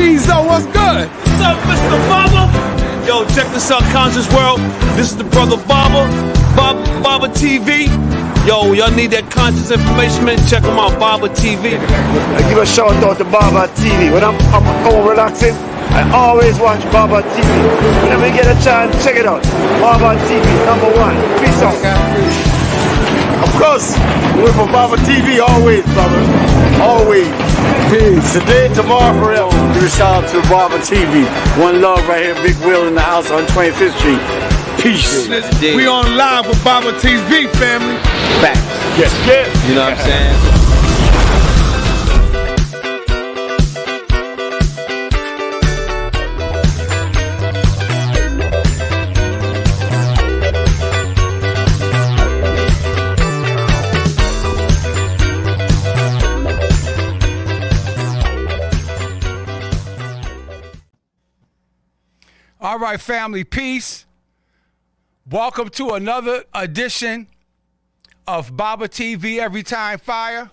Bezo, what's good? What's up, Mr. Baba? Yo, check this out, Conscious World. This is the brother Baba, Baba TV. Yo, y'all need that conscious information, man? Check them out, Baba TV. I give a shout out to Baba TV. When I'm home relaxing, I always watch Baba TV. Whenever you get a chance, check it out. Baba TV, #1. Peace out. Of course, we're for Baba TV always, brother. Always. Peace. Today, tomorrow, forever. Give a shout out to Baba TV. One love right here, Big Will in the house on 25th Street. Peace. We on live with Baba TV, family. Facts. Yes, yes. You know what I'm saying? All right, family, peace. Welcome to another edition of Baba TV Every Time Fire.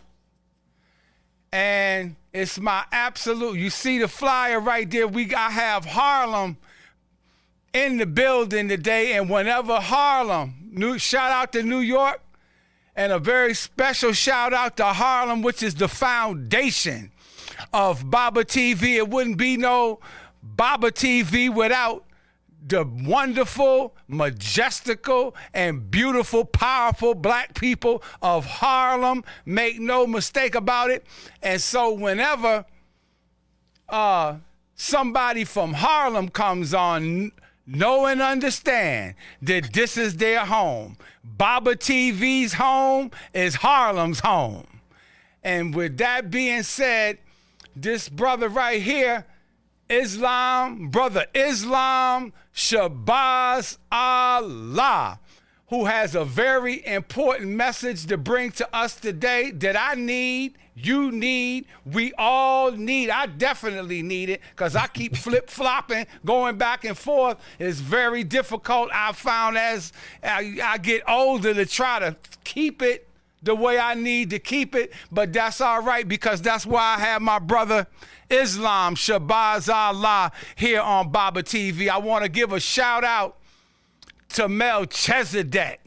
And it's my absolute, you see the flyer right there, I have Harlem in the building today. And whenever Harlem, shout out to New York, and a very special shout out to Harlem, which is the foundation of Baba TV. It wouldn't be no Baba TV without the wonderful, majestical, and beautiful, powerful black people of Harlem. Make no mistake about it. And so whenever somebody from Harlem comes on, know and understand that this is their home. Baba TV's home is Harlem's home. And with that being said, this brother right here, Brother Islam, SHABAZZ Allah, who has a very important message to bring to us today that I need, you need, we all need. I definitely need it because I keep flip-flopping, going back and forth. It's very difficult, I found, as I get older, to try to keep it the way I need to keep it, but that's all right because that's why I have my brother Islam, SHABAZZ Allah, here on Baba TV. I want to give a shout out to Melchizedek,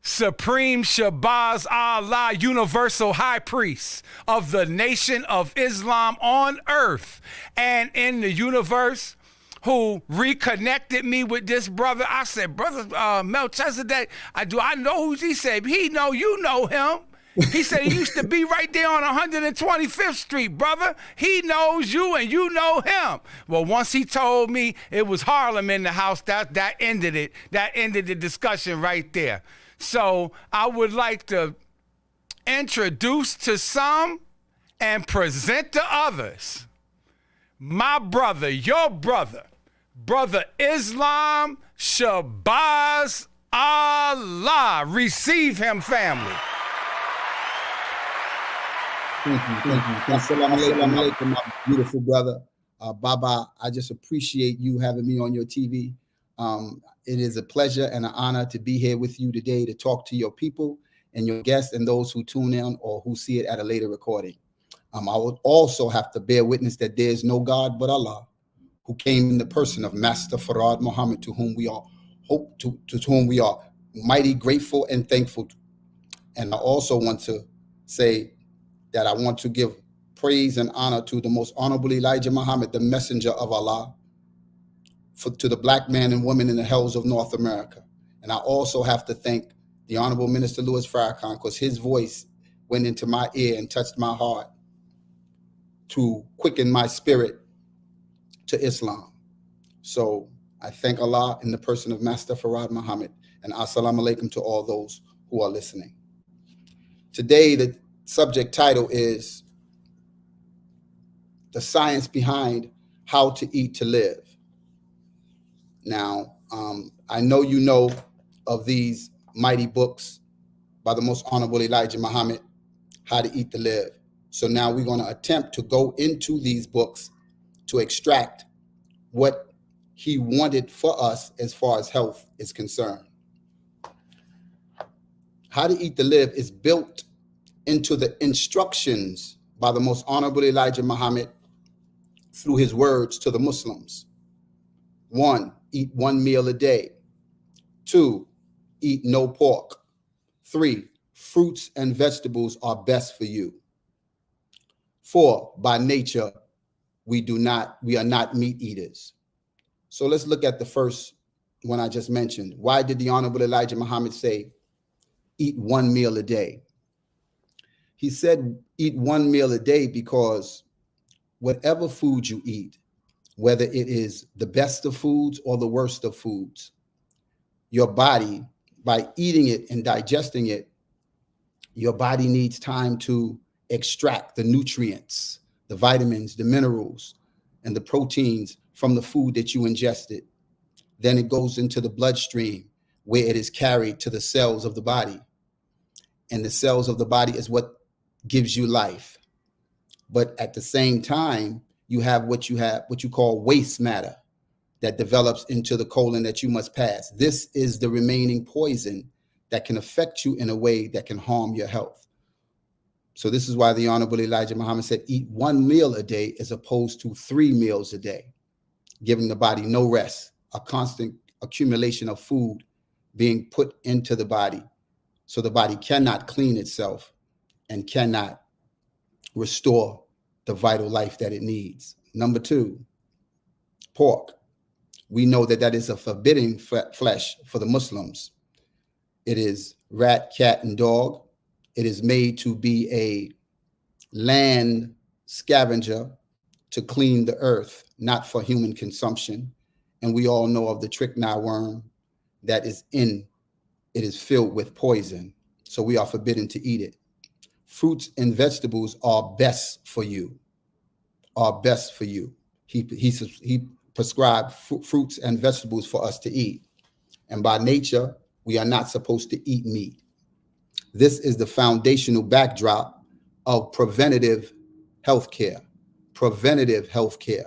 Supreme SHABAZZ Allah, Universal High Priest of the Nation of Islam on earth and in the universe, who reconnected me with this brother. I said, brother Melchizedek, I know who he said. He know, you know him. He said he used to be right there on 125th Street, brother. He knows you and you know him. Well, once he told me it was Harlem in the house, that ended it. That ended the discussion right there. So I would like to introduce to some and present to others my brother, your brother, Brother Islam, SHABAZZ Allah. Receive him, family. Thank you. Assalamu alaikum, my beautiful brother. Baba, I just appreciate you having me on your TV. It is a pleasure and an honor to be here with you today to talk to your people and your guests and those who tune in or who see it at a later recording. I would also have to bear witness that there is no God but Allah, who came in the person of Master Farad Muhammad, to whom we are to whom we are mighty grateful and thankful. And I also want to say that I want to give praise and honor to the most honorable Elijah Muhammad, the messenger of Allah, to the black man and woman in the hells of North America. And I also have to thank the Honorable Minister Louis Farrakhan, because his voice went into my ear and touched my heart to quicken my spirit to Islam. So I thank Allah in the person of Master Farad Muhammad, and assalamu alaikum to all those who are listening. Today, the subject title is The Science Behind How to Eat to Live. Now, I know you know of these mighty books by the most honorable Elijah Muhammad, How to Eat to Live. So now we're going to attempt to go into these books to extract what he wanted for us as far as health is concerned. How to Eat to Live is built into the instructions by the most honorable Elijah Muhammad through his words to the Muslims. 1, eat 1 meal a day. 2, eat no pork. 3, fruits and vegetables are best for you. 4, by nature, we are not meat eaters. So let's look at the first one I just mentioned. Why did the Honorable Elijah Muhammad say, eat 1 meal a day? He said, eat 1 meal a day because whatever food you eat, whether it is the best of foods or the worst of foods, your body, by eating it and digesting it, your body needs time to extract the nutrients, the vitamins, the minerals, and the proteins from the food that you ingested. Then it goes into the bloodstream where it is carried to the cells of the body. And the cells of the body is what gives you life. But at the same time, you have what you call waste matter that develops into the colon that you must pass. This is the remaining poison that can affect you in a way that can harm your health. So this is why the Honorable Elijah Muhammad said, eat 1 meal a day as opposed to 3 meals a day, giving the body no rest, a constant accumulation of food being put into the body. So the body cannot clean itself and cannot restore the vital life that it needs. Number 2, pork. We know that is a forbidden flesh for the Muslims. It is rat, cat, and dog. It is made to be a land scavenger to clean the earth, not for human consumption. And we all know of the trichina worm that is in it is filled with poison. So we are forbidden to eat it. Fruits and vegetables are best for you. He prescribed fruits and vegetables for us to eat. And by nature, we are not supposed to eat meat. This is the foundational backdrop of preventative healthcare. Preventative healthcare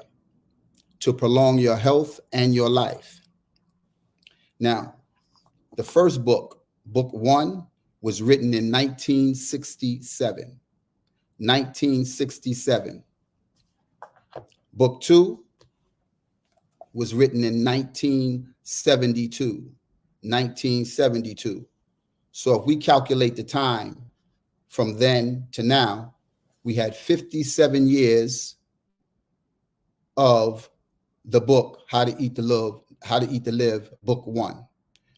to prolong your health and your life. Now, the first book, book 1, was written in 1967. 1967. Book 2 was written in 1972. 1972. So if we calculate the time from then to now, we had 57 years of the book, How to Eat to Live, book 1.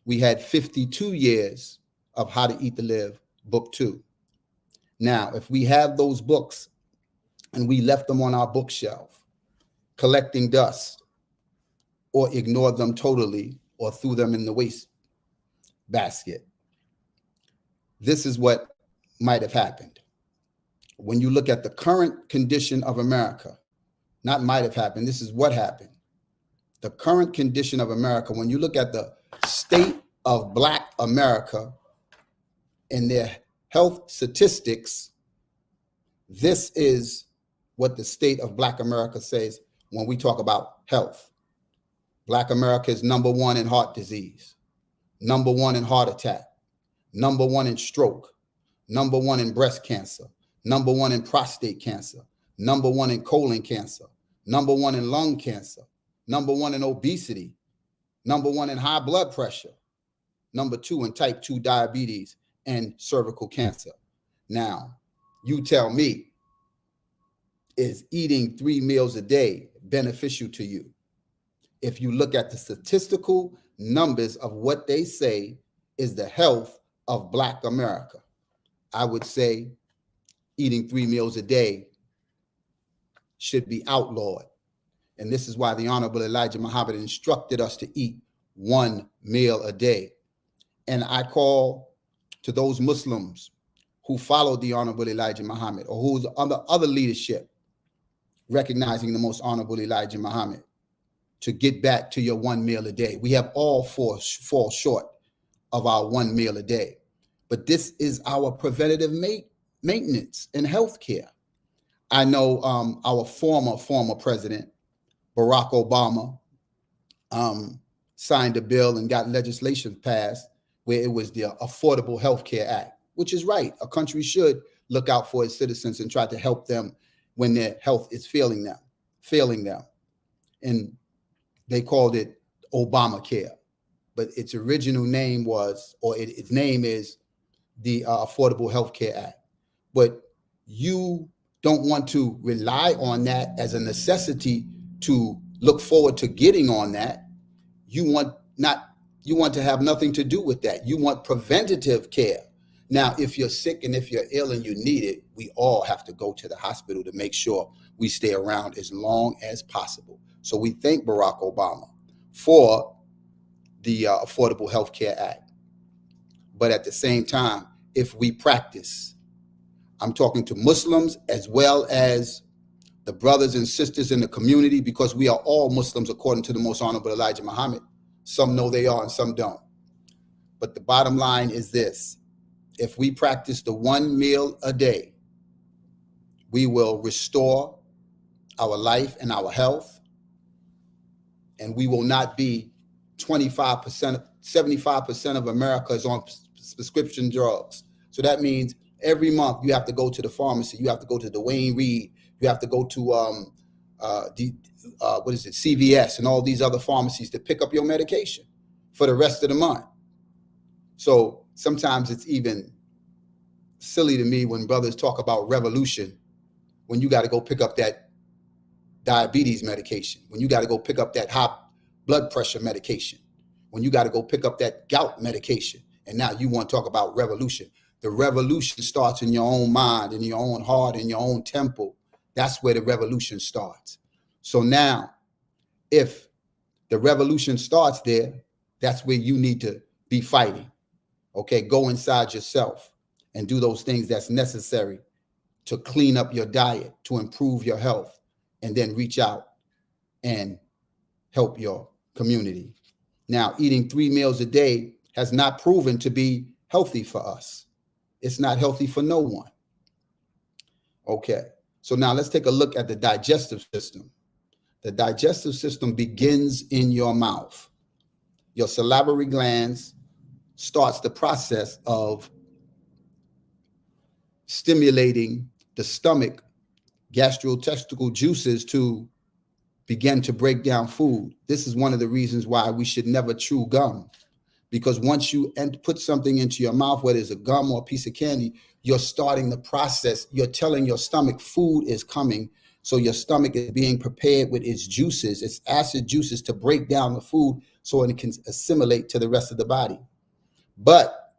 We had 52 years of How to Eat to Live, book 2. Now, if we have those books and we left them on our bookshelf, collecting dust, or ignored them totally, or threw them in the waste basket, this is what might have happened. When you look at the current condition of America, not might have happened, this is what happened. The current condition of America, when you look at the state of Black America and their health statistics, this is what the state of Black America says when we talk about health. Black America is number 1 in heart disease, number 1 in heart attack, number 1 in stroke, number 1 in breast cancer, number 1 in prostate cancer, number 1 in colon cancer, number 1 in lung cancer, number 1 in obesity, number 1 in high blood pressure, number 2 in type 2 diabetes and cervical cancer. Now, you tell me, is eating 3 meals a day beneficial to you? If you look at the statistical numbers of what they say is the health of Black America, I would say eating 3 meals a day should be outlawed. And this is why the Honorable Elijah Muhammad instructed us to eat 1 meal a day. And I call to those Muslims who followed the Honorable Elijah Muhammad, or who's under other leadership, recognizing the most Honorable Elijah Muhammad, to get back to your 1 meal a day. We have all fall short of our 1 meal a day. But this is our preventative maintenance in healthcare. I know our former president, Barack Obama, signed a bill and got legislation passed where it was the Affordable Health Care Act, which is right. A country should look out for its citizens and try to help them when their health is failing them. failing them. And they called it Obamacare. But its original name was, or its name is the Affordable Health Care Act. But you don't want to rely on that as a necessity to look forward to getting on that. You want to have nothing to do with that. You want preventative care. Now, if you're sick and if you're ill and you need it, we all have to go to the hospital to make sure we stay around as long as possible. So we thank Barack Obama for the Affordable Health Care Act. But at the same time, if we practice, I'm talking to Muslims as well as the brothers and sisters in the community, because we are all Muslims according to the Most Honorable Elijah Muhammad. Some know they are and some don't. But the bottom line is this: if we practice the one meal a day, we will restore our life and our health, and we will not be 25%, 75% of America is on prescription drugs. So that means every month you have to go to the pharmacy, you have to go to Dwayne Reed, you have to go to CVS and all these other pharmacies to pick up your medication for the rest of the month. So sometimes it's even silly to me when brothers talk about revolution, when you got to go pick up that diabetes medication, when you got to go pick up that high blood pressure medication, when you got to go pick up that gout medication, and now you want to talk about revolution. The revolution starts in your own mind, in your own heart, in your own temple. That's where the revolution starts. So now, if the revolution starts there, that's where you need to be fighting. Okay, go inside yourself and do those things that's necessary to clean up your diet, to improve your health, and then reach out and help your community. Now, eating 3 meals a day has not proven to be healthy for us. It's not healthy for no one. Okay, so now let's take a look at the digestive system. The digestive system begins in your mouth. Your salivary glands starts the process of stimulating the stomach gastrointestinal juices to begin to break down food. This is one of the reasons why we should never chew gum, because once you put something into your mouth, whether it's a gum or a piece of candy, you're starting the process. You're telling your stomach food is coming. So your stomach is being prepared with its juices, its acid juices, to break down the food so it can assimilate to the rest of the body. But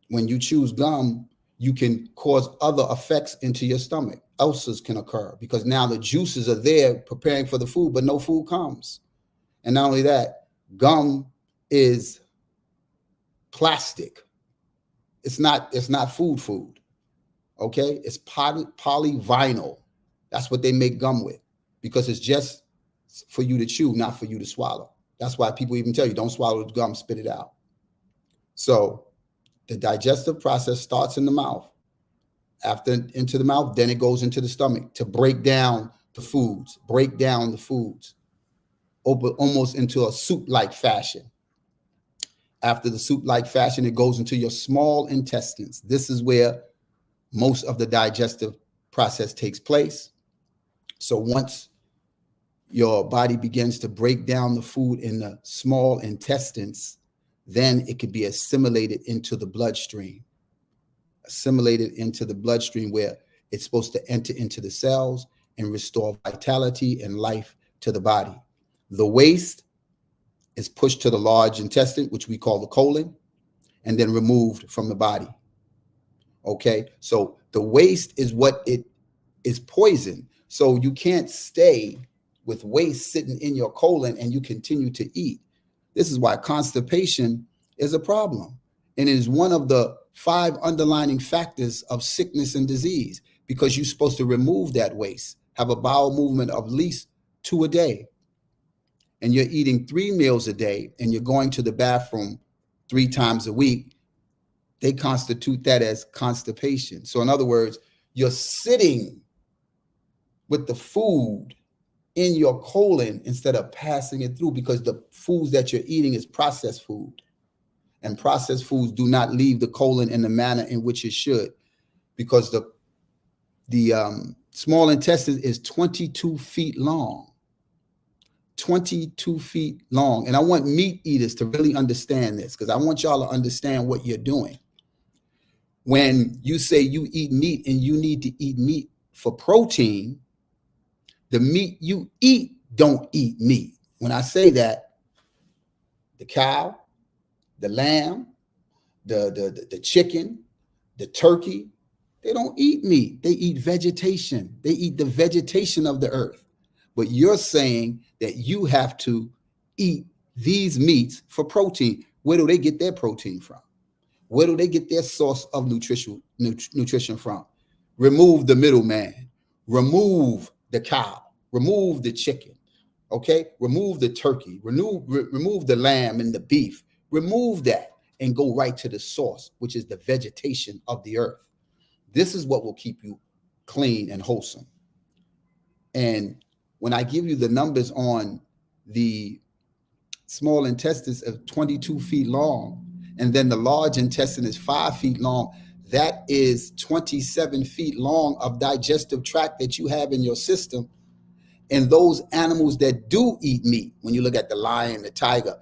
when you chew gum, you can cause other effects into your stomach. Ulcers can occur because now the juices are there preparing for the food, but no food comes. And not only that, gum is plastic. It's not food. Okay, it's polyvinyl. That's what they make gum with, because it's just for you to chew, not for you to swallow. That's why people even tell you, don't swallow the gum, spit it out. So the digestive process starts in the mouth. After into the mouth, then it goes into the stomach to break down the foods, almost into a soup-like fashion. After the soup-like fashion, it goes into your small intestines. This is where most of the digestive process takes place. So once your body begins to break down the food in the small intestines, then it could be assimilated into the bloodstream. Where it's supposed to enter into the cells and restore vitality and life to the body. The waste is pushed to the large intestine, which we call the colon, and then removed from the body. Okay, so the waste is what it is poison. So you can't stay with waste sitting in your colon and you continue to eat. This is why constipation is a problem. And it is one of the 5 underlying factors of sickness and disease, because you're supposed to remove that waste, have a bowel movement of at least 2 a day. And you're eating 3 meals a day and you're going to the bathroom 3 times a week. They constitute that as constipation. So in other words, you're sitting with the food in your colon instead of passing it through, because the foods that you're eating is processed food. And processed foods do not leave the colon in the manner in which it should, because the small intestine is 22 feet long. 22 feet long. And I want meat eaters to really understand this, because I want y'all to understand what you're doing. When you say you eat meat and you need to eat meat for protein, the meat you eat don't eat meat. When I say that, the cow, the lamb, the chicken, the turkey, they don't eat meat. They eat vegetation. They eat the vegetation of the earth. But you're saying that you have to eat these meats for protein. Where do they get their protein from? Where do they get their source of nutrition from? Remove the middleman. Remove the cow. Remove the chicken. Okay? Remove the turkey. Remove the lamb and the beef. Remove that and go right to the source, which is the vegetation of the earth. This is what will keep you clean and wholesome. And when I give you the numbers on the small intestines of 22 feet long, and then the large intestine is 5 feet long, that is 27 feet long of digestive tract that you have in your system. And those animals that do eat meat, when you look at the lion, the tiger,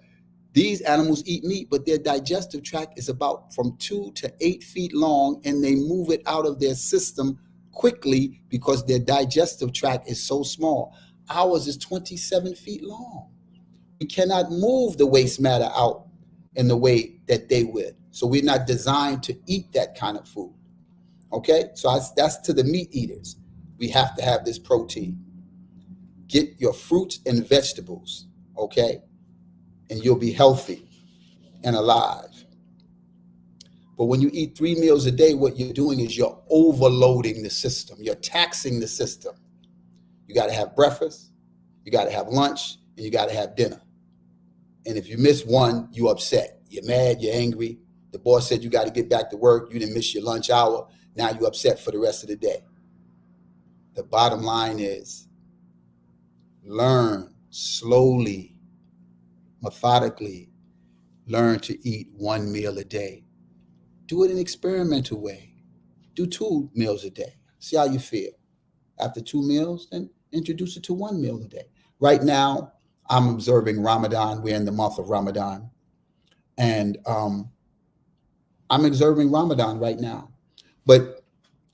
these animals eat meat, but their digestive tract is about from 2 to 8 feet long, and they move it out of their system quickly because their digestive tract is so small. Ours is 27 feet long. We cannot move the waste matter out in the way that they would. So we're not designed to eat that kind of food. Okay, so that's to the meat eaters. We have to have this protein. Get your fruits and vegetables, okay? And you'll be healthy and alive. But when you eat 3 meals a day, what you're doing is you're overloading the system. You're taxing the system. You got to have breakfast, you got to have lunch, and you got to have dinner. And if you miss one, you're upset. You're mad, you're angry. The boss said you got to get back to work. You didn't miss your lunch hour. Now you're upset for the rest of the day. The bottom line is learn slowly, methodically, learn to eat 1 meal a day. Do it in an experimental way. Do 2 meals a day. See how you feel. After 2 meals, then introduce it to 1 meal a day. Right now, I'm observing Ramadan. We're in the month of Ramadan. And I'm observing Ramadan right now. But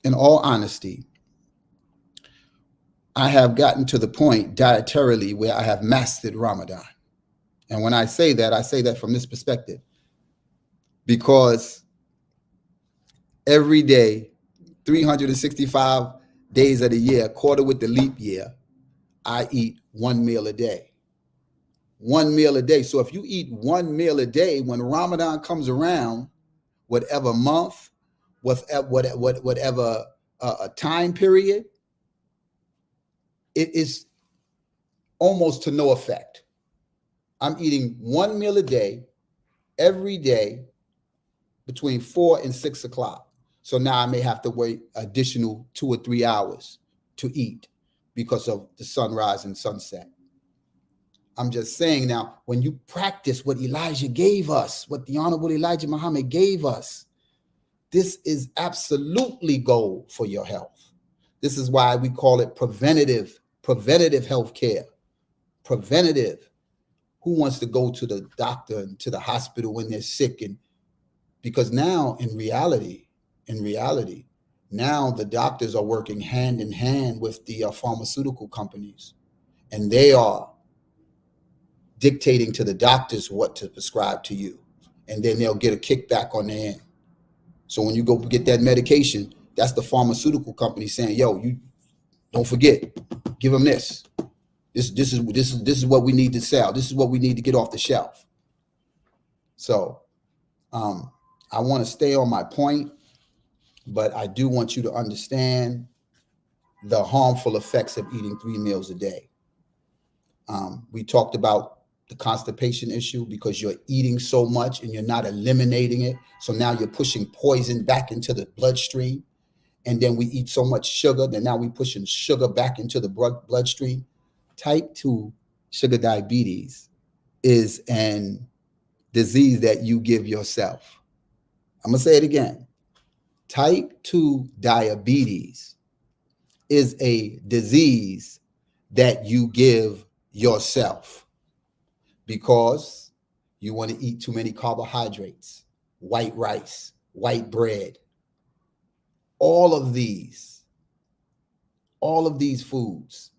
in all honesty, I have gotten to the point dietarily where I have mastered Ramadan. And when I say that from this perspective, because every day, 365 days of the year, quarter with the leap year, I eat 1 meal a day. 1 meal a day. So if you eat 1 meal a day, when Ramadan comes around, whatever month, whatever time period, it is almost to no effect. I'm eating 1 meal a day, every day, between 4 and 6 o'clock. So now I may have to wait additional 2 or 3 hours to eat because of the sunrise and sunset. I'm just saying now, when you practice what Elijah gave us, what the Honorable Elijah Muhammad gave us, this is absolutely gold for your health. This is why we call it preventative health care. Preventative. Who wants to go to the doctor and to the hospital when they're sick? And because now in reality, now the doctors are working hand in hand with the pharmaceutical companies, and they are dictating to the doctors what to prescribe to you, and then they'll get a kickback on their end. So when you go get that medication, that's the pharmaceutical company saying, "Yo, you don't forget, give them this. This is what we need to sell. This is what we need to get off the shelf." So I want to stay on my point, but I do want you to understand the harmful effects of eating 3 meals a day. We talked about the constipation issue because you're eating so much and you're not eliminating it. So now you're pushing poison back into the bloodstream. And then we eat so much sugar that now we're pushing sugar back into the bloodstream. Type 2 sugar diabetes is an disease that you give yourself. I'm going to say it again. Type 2 diabetes is a disease that you give yourself because you want to eat too many carbohydrates, white rice, white bread. All of these foods,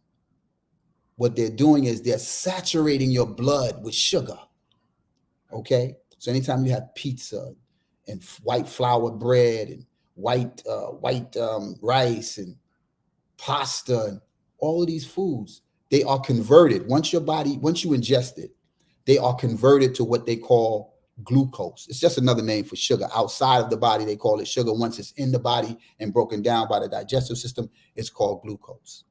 what they're doing is they're saturating your blood with sugar. Okay? So anytime you have pizza and white flour bread and white rice and pasta and all of these foods, they are converted. Once you ingest it, they are converted to what they call glucose. It's just another name for sugar. Outside of the body, they call it sugar. Once it's in the body and broken down by the digestive system, it's called glucose.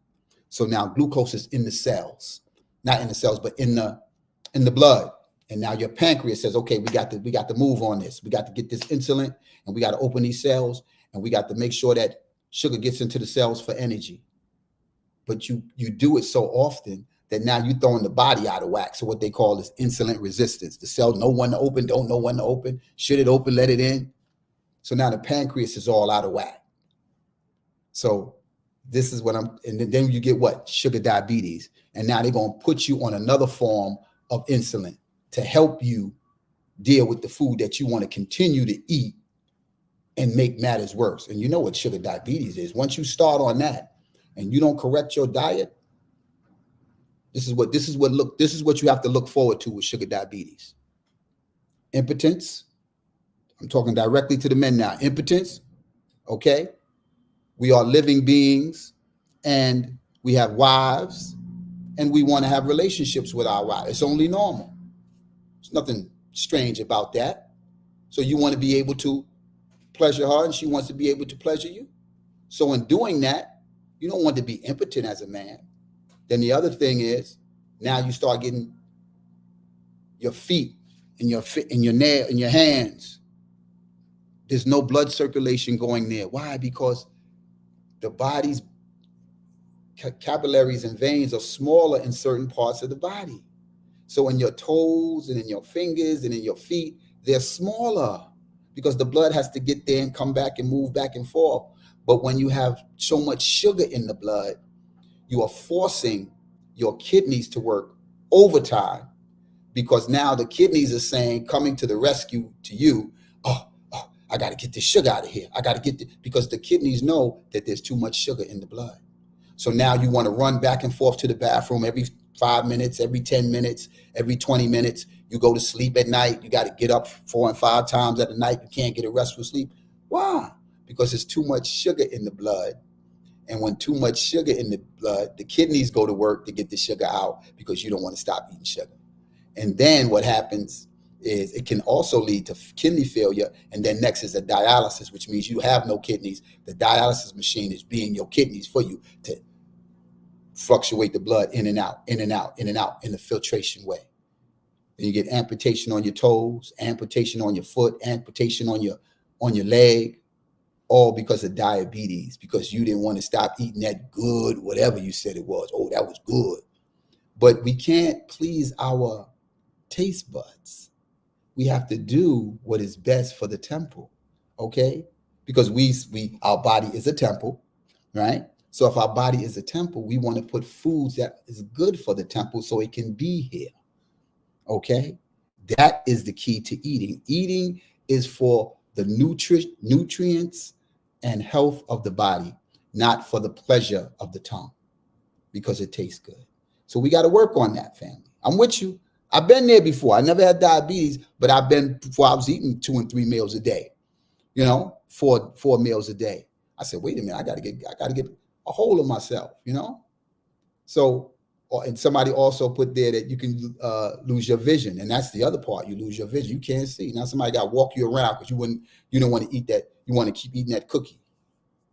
So now glucose is in the cells, not in the cells, but in the blood. And now your pancreas says, okay, we got to move on this. We got to get this insulin, and we got to open these cells, and we got to make sure that sugar gets into the cells for energy. But you do it so often that now you're throwing the body out of whack. So what they call is insulin resistance. The cell know when to open, don't know when to open. Should it open, let it in. So now the pancreas is all out of whack. So this is what and then you get what? Sugar diabetes. And now they're going to put you on another form of insulin to help you deal with the food that you want to continue to eat and make matters worse. And you know what sugar diabetes is. Once you start on that and you don't correct your diet, this is what you have to look forward to with sugar diabetes. Impotence. I'm talking directly to the men now. Impotence. Okay. We are living beings and we have wives and we want to have relationships with our wives. It's only normal. There's nothing strange about that. So you want to be able to pleasure her and she wants to be able to pleasure you. So in doing that, you don't want to be impotent as a man. Then the other thing is now you start getting your feet and your nail and your hands. There's no blood circulation going there. Why? Because the body's capillaries and veins are smaller in certain parts of the body. So in your toes and in your fingers and in your feet, they're smaller because the blood has to get there and come back and move back and forth. But when you have so much sugar in the blood, you are forcing your kidneys to work overtime because now the kidneys are saying, coming to the rescue to you, oh, I got to get this sugar out of here. I got to because the kidneys know that there's too much sugar in the blood. So now you want to run back and forth to the bathroom every 5 minutes, every 10 minutes, every 20 minutes. You go to sleep at night. You got to get up 4 and 5 times at the night. You can't get a restful sleep. Why? Because there's too much sugar in the blood. And when too much sugar in the blood, the kidneys go to work to get the sugar out because you don't want to stop eating sugar. And then what happens is it can also lead to kidney failure. And then next is a dialysis, which means you have no kidneys. The dialysis machine is being your kidneys for you to fluctuate the blood in and out, in and out, in and out in the filtration way. Then you get amputation on your toes, amputation on your foot, amputation on your leg, all because of diabetes, because you didn't want to stop eating that good, whatever you said it was. Oh, that was good. But we can't please our taste buds. We have to do what is best for the temple, okay? Because our body is a temple, right? So if our body is a temple, we want to put foods that is good for the temple so it can be here, okay? That is the key to eating. Eating is for the nutrients and health of the body, not for the pleasure of the tongue, because it tastes good. So we got to work on that, family. I'm with you. I've been there before. I never had diabetes, but I've been before I was eating 2 and 3 meals a day, 4 meals a day. I said, wait a minute, I got to get a hold of myself, So, and somebody also put there that you can lose your vision. And that's the other part. You lose your vision. You can't see. Now somebody got to walk you around because you don't want to eat that. You want to keep eating that cookie.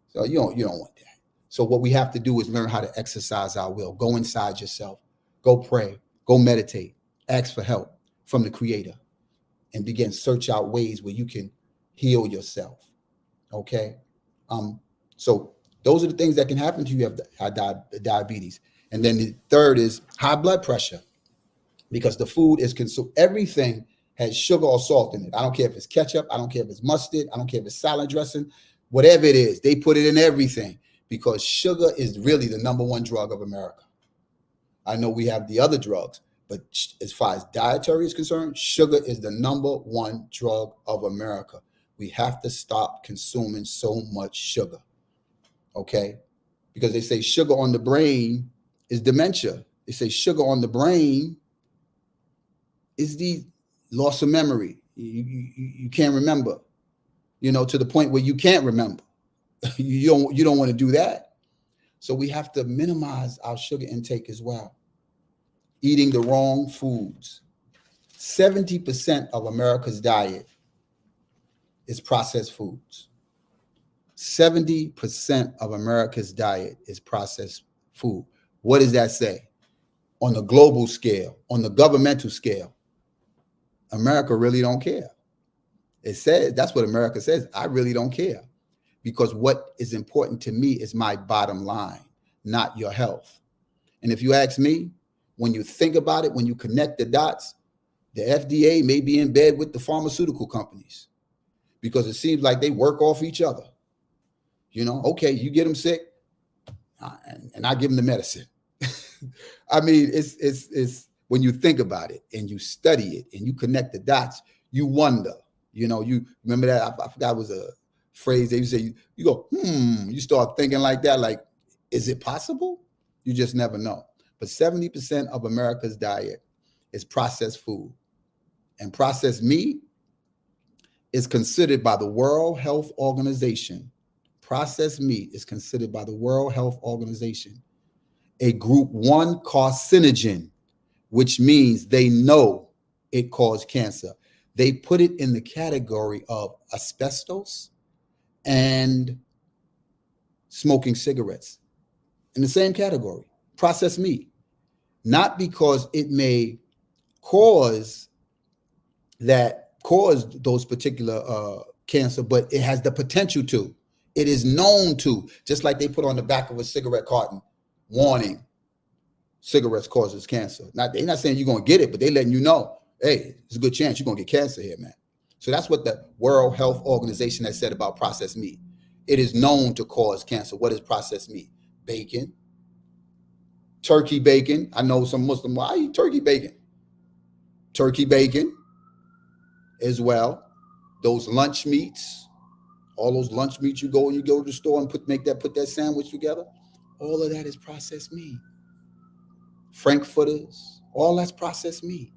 So you don't want that. So what we have to do is learn how to exercise our will. Go inside yourself. Go pray. Go meditate. Ask for help from the Creator and begin search out ways where you can heal yourself. Okay. So those are the things that can happen to you. You have diabetes. And then the third is high blood pressure, because the food is consumed. Everything has sugar or salt in it. I don't care if it's ketchup. I don't care if it's mustard. I don't care if it's salad dressing, whatever it is, they put it in everything because sugar is really the #1 drug of America. I know we have the other drugs, but as far as dietary is concerned, sugar is the #1 drug of America. We have to stop consuming so much sugar, okay? Because they say sugar on the brain is dementia. They say sugar on the brain is the loss of memory. You can't remember, to the point where you can't remember. You don't want to do that. So we have to minimize our sugar intake as well. Eating the wrong foods. 70% of America's diet is processed foods. 70% of America's diet is processed food. What does that say? On the global scale, on the governmental scale, America really don't care. It says, that's what America says, I really don't care. Because what is important to me is my bottom line, not your health. And if you ask me, when you think about it, when you connect the dots, the FDA may be in bed with the pharmaceutical companies because it seems like they work off each other. Okay, you get them sick, and I give them the medicine. I mean, it's when you think about it and you study it and you connect the dots, you wonder. You remember that? I forgot it was a phrase they say. You go, you start thinking like that. Like, is it possible? You just never know. But 70% of America's diet is processed food, and processed meat is considered by the World Health Organization. Processed meat is considered by the World Health Organization a group 1 carcinogen, which means they know it causes cancer. They put it in the category of asbestos and smoking cigarettes in the same category, processed meat. Not because it may cause those particular cancer, but it has the potential to. It is known to, just like they put on the back of a cigarette carton, warning, cigarettes causes cancer. They're not saying you're going to get it, but they're letting you know, hey, there's a good chance you're going to get cancer here, man. So that's what the World Health Organization has said about processed meat. It is known to cause cancer. What is processed meat? Bacon, turkey bacon. I know some Muslims, I eat turkey bacon. Turkey bacon as well. Those lunch meats, all those lunch meats you go to the store and put that sandwich together. All of that is processed meat. Frankfurters, all that's processed meat.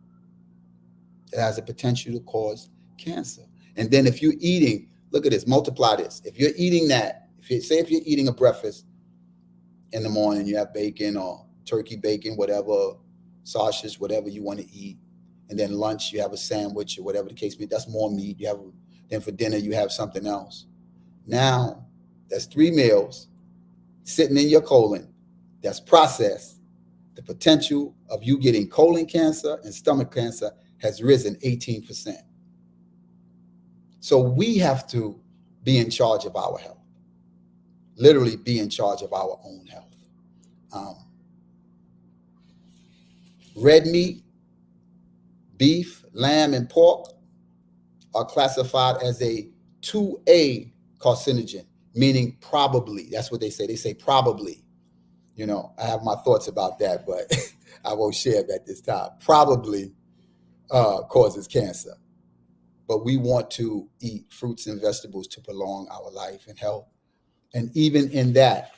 It has a potential to cause cancer. And then if you're eating, look at this, multiply this. If you're eating that, if you're eating a breakfast in the morning, you have bacon or turkey bacon, whatever, sausage, whatever you want to eat. And then lunch, you have a sandwich or whatever the case may be. That's more meat. Then for dinner, you have something else. Now, that's 3 meals sitting in your colon that's processed. The potential of you getting colon cancer and stomach cancer has risen 18%. So we have to be in charge of our health, literally be in charge of our own health. Red meat, beef, lamb, and pork are classified as a 2A carcinogen, meaning probably. That's what they say. They say probably. I have my thoughts about that, but I won't share them at this time. Probably causes cancer. But we want to eat fruits and vegetables to prolong our life and health. And even in that,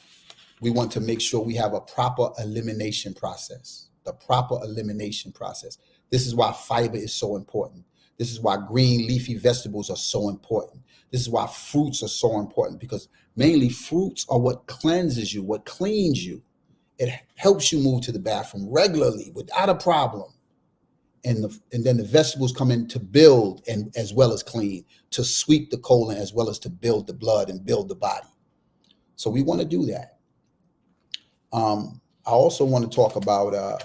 we want to make sure we have a proper elimination process. The proper elimination process. This is why fiber is so important. This is why green leafy vegetables are so important. This is why fruits are so important, because mainly fruits are what cleanses you, what cleans you. It helps you move to the bathroom regularly without a problem. And then the vegetables come in to build and as well as clean, to sweep the colon as well as to build the blood and build the body. So we want to do that. I also want to talk about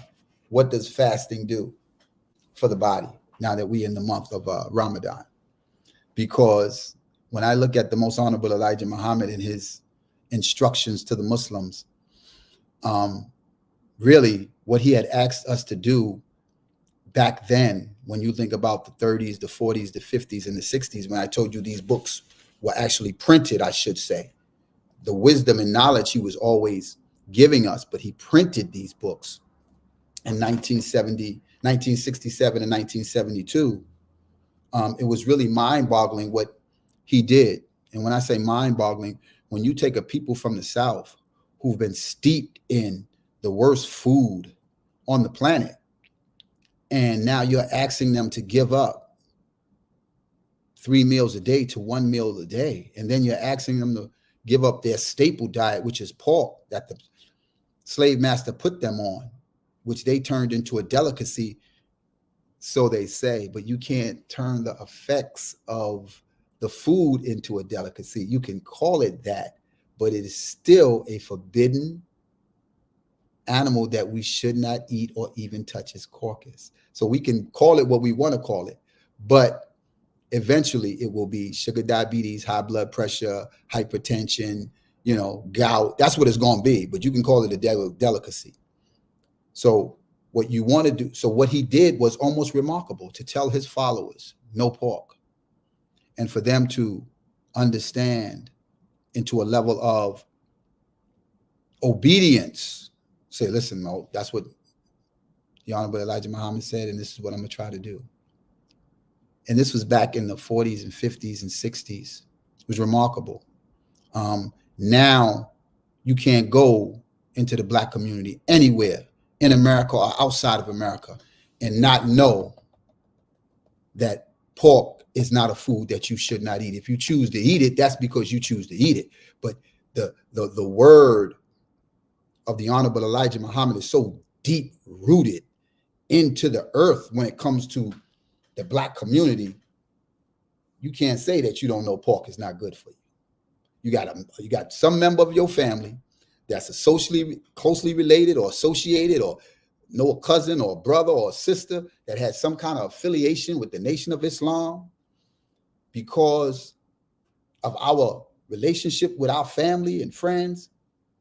what does fasting do for the body now that we're in the month of Ramadan. Because when I look at the Most Honorable Elijah Muhammad and his instructions to the Muslims, really what he had asked us to do back then, when you think about the 30s, the 40s, the 50s, and the 60s, when I told you these books were actually printed, I should say, the wisdom and knowledge he was always giving us, but he printed these books in 1967 and 1972. It was really mind-boggling what he did. And when I say mind-boggling, when you take a people from the South who've been steeped in the worst food on the planet, and now you're asking them to give up 3 meals a day to 1 meal a day, and then you're asking them to give up their staple diet, which is pork that the slave master put them on, which they turned into a delicacy, so they say, but you can't turn the effects of the food into a delicacy. You can call it that, but it is still a forbidden animal that we should not eat or even touch its carcass. So we can call it what we want to call it, but eventually it will be sugar diabetes, high blood pressure, hypertension, gout. That's what it's going to be, but you can call it a delicacy. So what you want to do, so what he did was almost remarkable, to tell his followers, no pork, and for them to understand into a level of obedience. Say, listen, Mo, that's what the Honorable Elijah Muhammad said, and this is what I'm going to try to do. And this was back in the 40s and 50s and 60s. It was remarkable. Now you can't go into the Black community anywhere in America or outside of America and not know that pork is not a food that you should not eat. If you choose to eat it, that's because you choose to eat it. But the word of the Honorable Elijah Muhammad is so deep rooted into the earth when it comes to the Black community. You can't say that you don't know pork is not good for you. You got some member of your family that's a socially closely related or associated, or know a cousin or a brother or a sister that has some kind of affiliation with the Nation of Islam. Because of our relationship with our family and friends,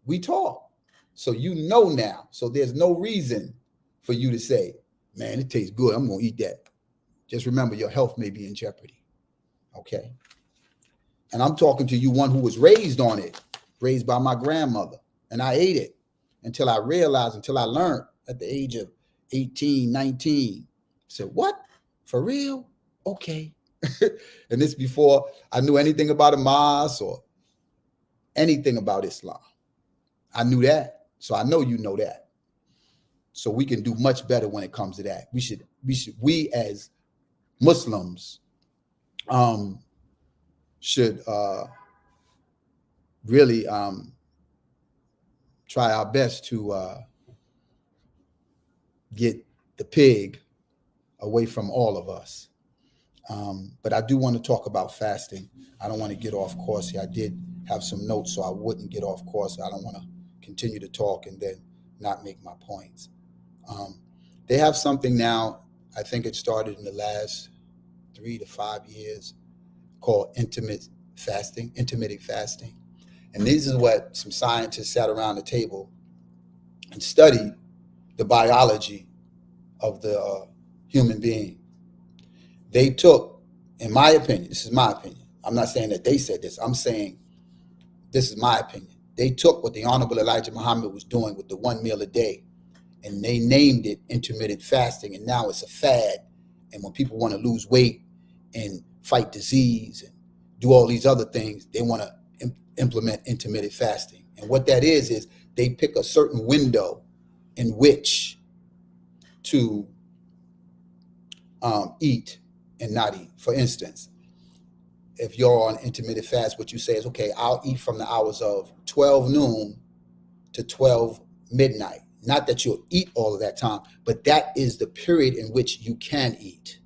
we talk. So now. So there's no reason for you to say, man, it tastes good, I'm going to eat that. Just remember, your health may be in jeopardy. Okay? And I'm talking to you, one who was raised on it, raised by my grandmother. And I ate it until I learned at the age of 18, 19. I said, what? For real? Okay. And this before I knew anything about a mosque or anything about Islam. I knew that. So I know you know that. So we can do much better when it comes to that. We as Muslims should really try our best to get the pig away from all of us. But I do want to talk about fasting. I don't want to get off course here. I did have some notes, so I wouldn't get off course. I don't want to continue to talk and then not make my points. They have something now, I think it started in the last 3 to 5 years, called intermittent fasting. And this is what some scientists sat around the table and studied the biology of the human being. They took, in my opinion, this is my opinion. I'm not saying that they said this. I'm saying this is my opinion. They took what the Honorable Elijah Muhammad was doing with the 1 meal a day, and they named it intermittent fasting. And now it's a fad. And when people want to lose weight and fight disease and do all these other things, they want to implement intermittent fasting. And what that is they pick a certain window in which to eat and not eat. For instance, if you're on intermittent fast, what you say is, okay, I'll eat from the hours of 12 noon to 12 midnight. Not that you'll eat all of that time, but that is the period in which you can eat.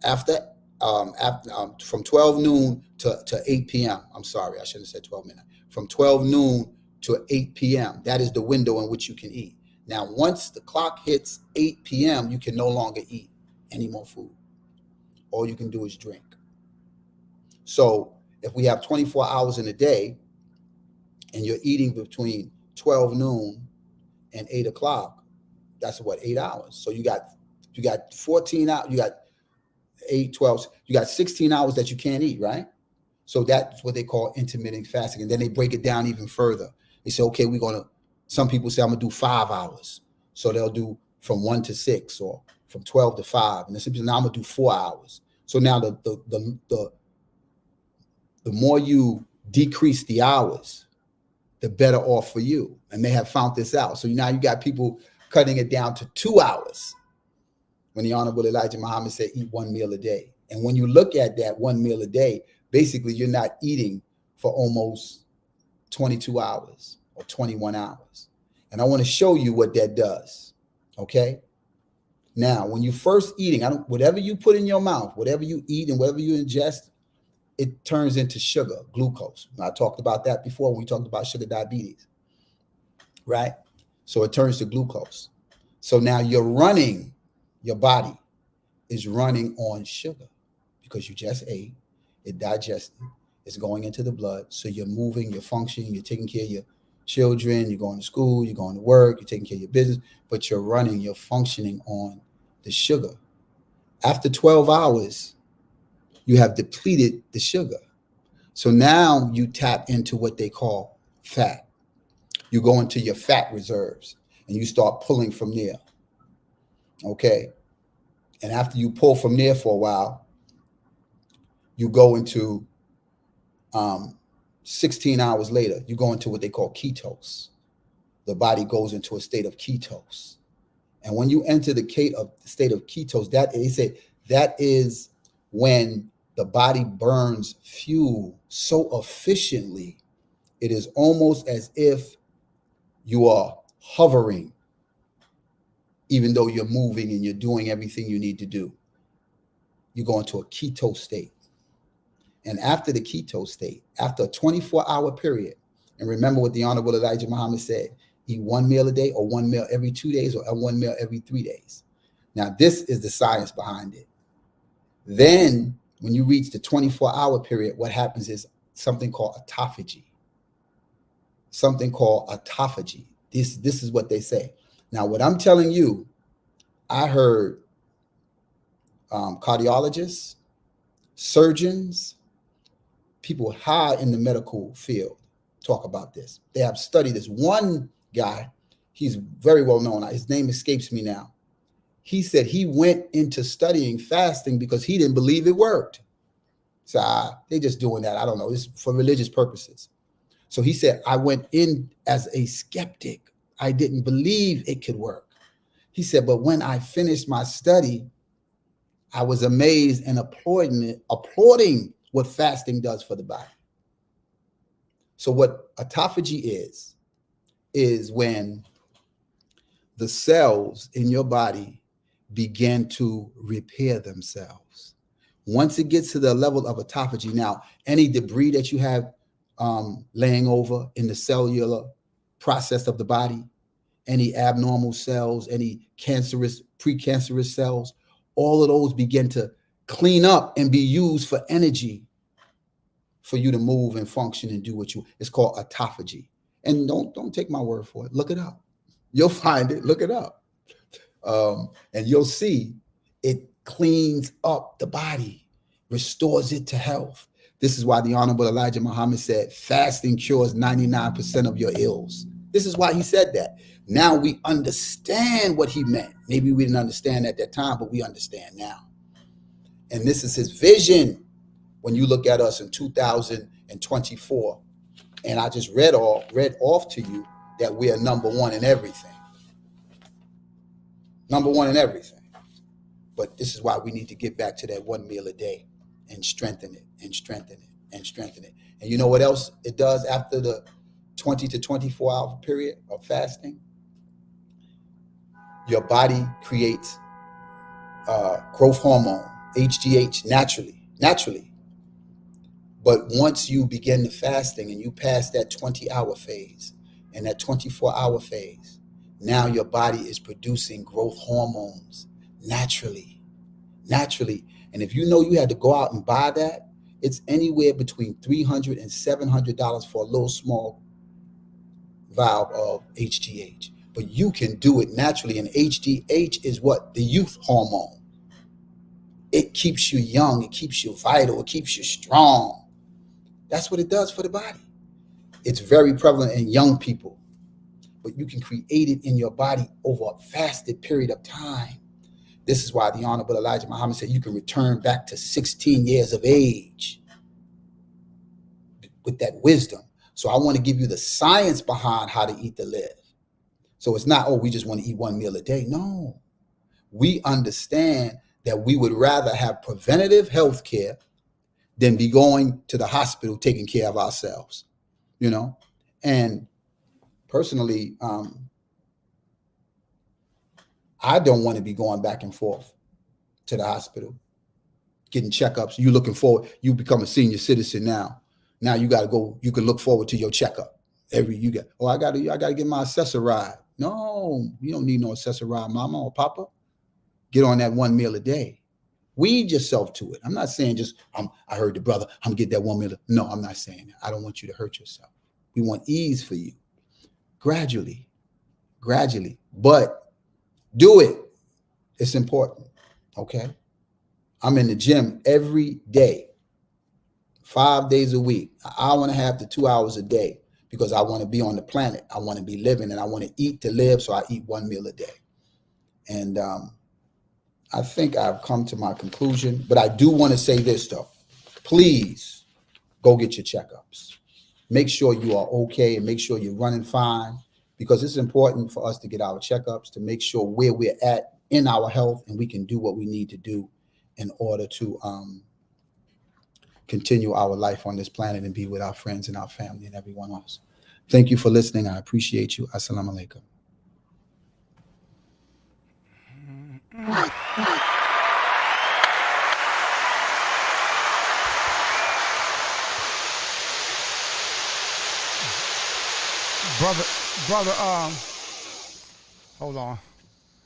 After from 12 noon to 8 p.m. I'm sorry, I shouldn't have said 12 midnight. From 12 noon to 8 p.m. That is the window in which you can eat. Now, once the clock hits 8 p.m., you can no longer eat any more food. All you can do is drink. So if we have 24 hours in a day and you're eating between 12 noon and 8 o'clock, that's what, 8 hours. So you got 14 hours, you got 8, 12, you got 16 hours that you can't eat, right? So that's what they call intermittent fasting. And then they break it down even further. They say, okay, some people say I'm gonna do 5 hours. So they'll do from 1 to 6 or from 12 to 5. And then some people, now I'm gonna do 4 hours. So now the more you decrease the hours, the better off for you. And they have found this out. So now you got people cutting it down to 2 hours. When the Honorable Elijah Muhammad said, eat 1 meal a day. And when you look at that 1 meal a day, basically you're not eating for almost 22 hours or 21 hours. And I want to show you what that does. Okay. Now, when you first eating, whatever you put in your mouth, whatever you eat and whatever you ingest, it turns into sugar, glucose. I talked about that before when we talked about sugar diabetes, right? So it turns to glucose. So now your body is running on sugar because you just ate, it digested, it's going into the blood. So you're moving, you're functioning, you're taking care of your children, you're going to school, you're going to work, you're taking care of your business, but you're functioning on the sugar. After 12 hours, you have depleted the sugar. So now you tap into what they call fat. You go into your fat reserves and you start pulling from there. Okay. And after you pull from there for a while, you go into 16 hours later, you go into what they call ketose. The body goes into a state of ketose. And when you enter the state of ketose, that is when the body burns fuel so efficiently, it is almost as if you are hovering, even though you're moving and you're doing everything you need to do. You go into a ketose state. And after the ketose state, after a 24-hour period, and remember what the Honorable Elijah Muhammad said, eat 1 meal a day or 1 meal every 2 days or 1 meal every 3 days. Now, this is the science behind it. Then when you reach the 24-hour period, what happens is something called autophagy. This is what they say. Now, what I'm telling you, I heard cardiologists, surgeons, people high in the medical field talk about this. They have studied this. One guy, he's very well known. His name escapes me now. He said he went into studying fasting because he didn't believe it worked. So they're just doing that. I don't know. It's for religious purposes. So he said, I went in as a skeptic. I didn't believe it could work. He said, but when I finished my study, I was amazed and applauding what fasting does for the body. So what autophagy is when the cells in your body begin to repair themselves. Once it gets to the level of autophagy, now any debris that you have laying over in the cellular process of the body, any abnormal cells, any precancerous cells, all of those begin to clean up and be used for energy for you to move and function and do it's called autophagy. And don't take my word for it. Look it up. You'll find it. Look it up. And you'll see it cleans up the body, restores it to health. This is why the Honorable Elijah Muhammad said, fasting cures 99% of your ills. This is why he said that. Now we understand what he meant. Maybe we didn't understand at that time, but we understand now. And this is his vision when you look at us in 2024. And I just read off to you that we are number one in everything. Number one in everything. But this is why we need to get back to that 1 meal a day and strengthen it and strengthen it and strengthen it. And you know what else it does after the 20 to 24 hour period of fasting? Your body creates growth hormone, HGH, naturally. But once you begin the fasting and you pass that 20-hour phase and that 24-hour phase, now your body is producing growth hormones naturally. And if you know you had to go out and buy that, it's anywhere between $300 and $700 for a little small vial of HGH. But you can do it naturally. And HGH is what? The youth hormone. It keeps you young. It keeps you vital. It keeps you strong. That's what it does for the body. It's very prevalent in young people, but you can create it in your body over a fasted period of time. This is why the Honorable Elijah Muhammad said you can return back to 16 years of age with that wisdom. So I want to give you the science behind how to eat to live. So it's not, oh, we just want to eat one meal a day. No, we understand that we would rather have preventative health care than be going to the hospital taking care of ourselves, you know? And personally, I don't want to be going back and forth to the hospital, getting checkups. You looking forward, you become a senior citizen now. Now you got to go, you can look forward to your checkup. I got to get my assessor ride. No, you don't need no assessor ride, mama or papa. Get on that one meal a day. Weed yourself to it. I'm not saying just, I heard the brother, I'm gonna get that one meal. No, I'm not saying that. I don't want you to hurt yourself. We want ease for you. Gradually, but do it. It's important, okay? I'm in the gym every day, 5 days a week, an hour and a half to 2 hours a day, because I want to be on the planet. I want to be living, and I want to eat to live, so I eat one meal a day. And I think I've come to my conclusion, but I do want to say this, though. Please go get your checkups. Make sure you are okay and make sure you're running fine, because it's important for us to get our checkups to make sure where we're at in our health, and we can do what we need to do in order to continue our life on this planet and be with our friends and our family and everyone else. Thank you for listening. I appreciate you. Assalamu alaikum. Brother, hold on.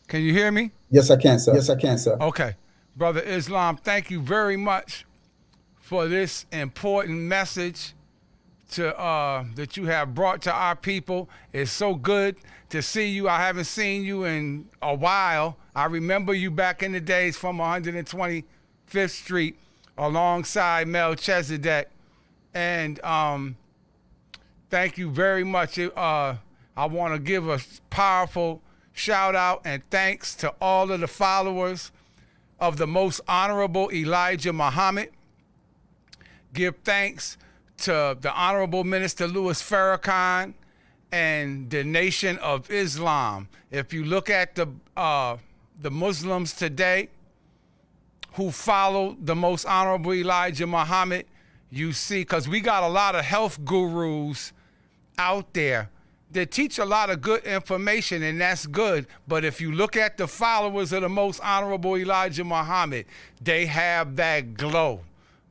Can you hear me? Yes, I can, sir. Yes, I can, sir. Okay. Brother Islam, thank you very much for this important message that you have brought to our people. It's so good to see you. I haven't seen you in a while. I remember you back in the days from 125th Street alongside Melchizedek. And thank you very much. I want to give a powerful shout out and thanks to all of the followers of the Most Honorable Elijah Muhammad. Give thanks to the Honorable Minister Louis Farrakhan and the Nation of Islam. If you look at the Muslims today who follow the Most Honorable Elijah Muhammad, you see, because we got a lot of health gurus out there that teach a lot of good information, and that's good. But if you look at the followers of the Most Honorable Elijah Muhammad, they have that glow.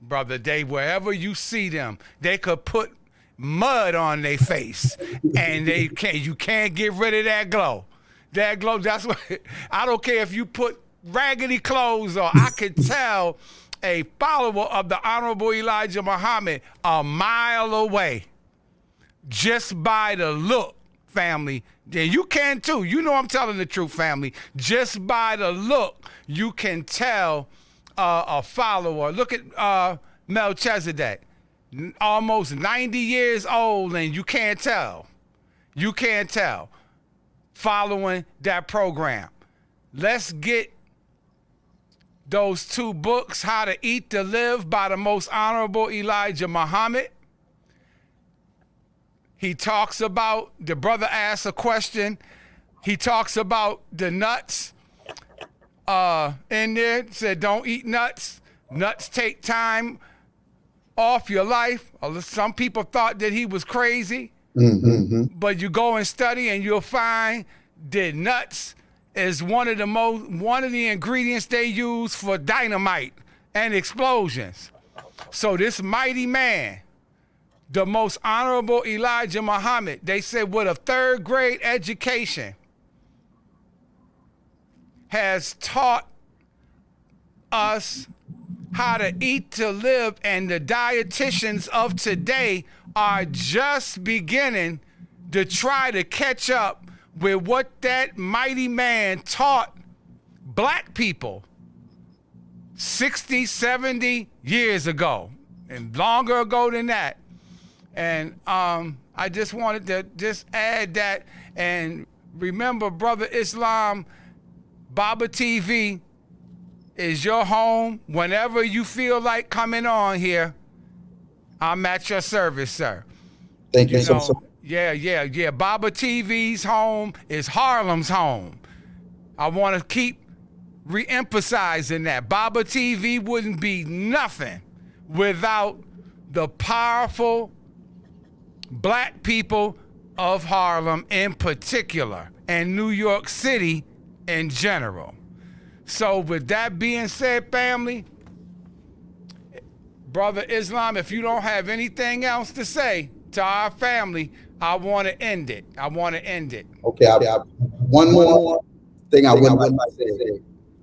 Brother, wherever you see them, they could put mud on their face and you can't get rid of that glow. That glow, that's what, I don't care if you put raggedy clothes on. I could tell a follower of the Honorable Elijah Muhammad a mile away just by the look, family. And you can too. You know I'm telling the truth, family. Just by the look, you can tell a follower. Look at Melchizedek, almost 90 years old, and you can't tell. You can't tell. Following that program. Let's get those two books, How to Eat to Live by the Most Honorable Elijah Muhammad. He talks about, the brother asks a question. He talks about the nuts. In there, said don't eat nuts. Nuts take time off your life. Some people thought that he was crazy, but you go and study and you'll find that nuts is one of the ingredients they use for dynamite and explosions. So this mighty man, the Most Honorable Elijah Muhammad, they said with a 3rd grade education, has taught us how to eat to live, and the dietitians of today are just beginning to try to catch up with what that mighty man taught black people 60, 70 years ago, and longer ago than that. And I just wanted to just add that. And remember, Brother Islam, Baba TV is your home. Whenever you feel like coming on here, I'm at your service, sir. Thank you so much. Yeah. Baba TV's home is Harlem's home. I want to keep re-emphasizing that. Baba TV wouldn't be nothing without the powerful black people of Harlem in particular, and New York City in general. So with that being said, family, Brother Islam, if you don't have anything else to say to our family, I want to end it. Okay, one more thing I would like to say.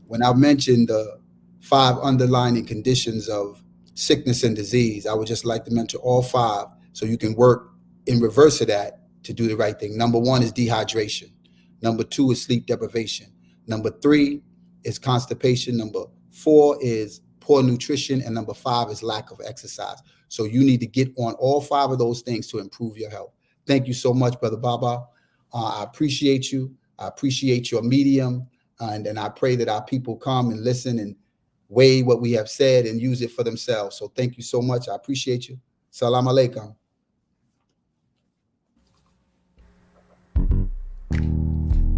When I mentioned the 5 underlying conditions of sickness and disease, I would just like to mention all 5 so you can work in reverse of that to do the right thing. Number 1 is dehydration. Number 2 is sleep deprivation. Number 3 is constipation. Number 4 is poor nutrition. And number 5 is lack of exercise. So you need to get on all 5 of those things to improve your health. Thank you so much, Brother Baba. I appreciate you. I appreciate your medium. And I pray that our people come and listen and weigh what we have said and use it for themselves. So thank you so much. I appreciate you. Salam alaikum.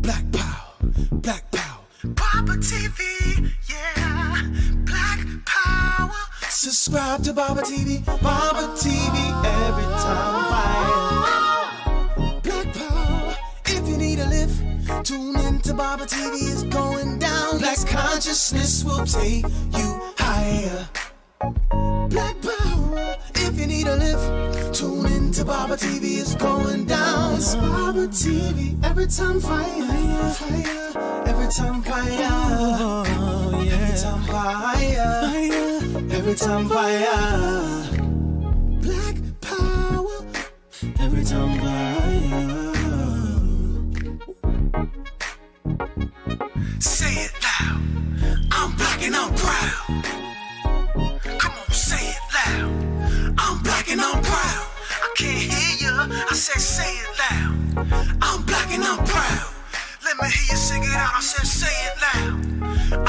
Black Power, Baba TV, yeah, Black Power. Subscribe to Baba TV every time fire. Black Power, if you need a lift, tune into Baba TV, it's going down. Black consciousness will take you higher. Black Power, if you need a lift, tune into Baba TV, it's going down. It's Baba TV, every time fire, fire, every time fire, oh, yeah. Every time fire, every time fire. Black Power, every time fire. Say it loud, I'm black and I'm proud. Come on, say it loud. I'm black and I'm proud. I can't hear ya. I said say it loud. I'm black and I'm proud. Let me hear you sing it out. I said say it loud.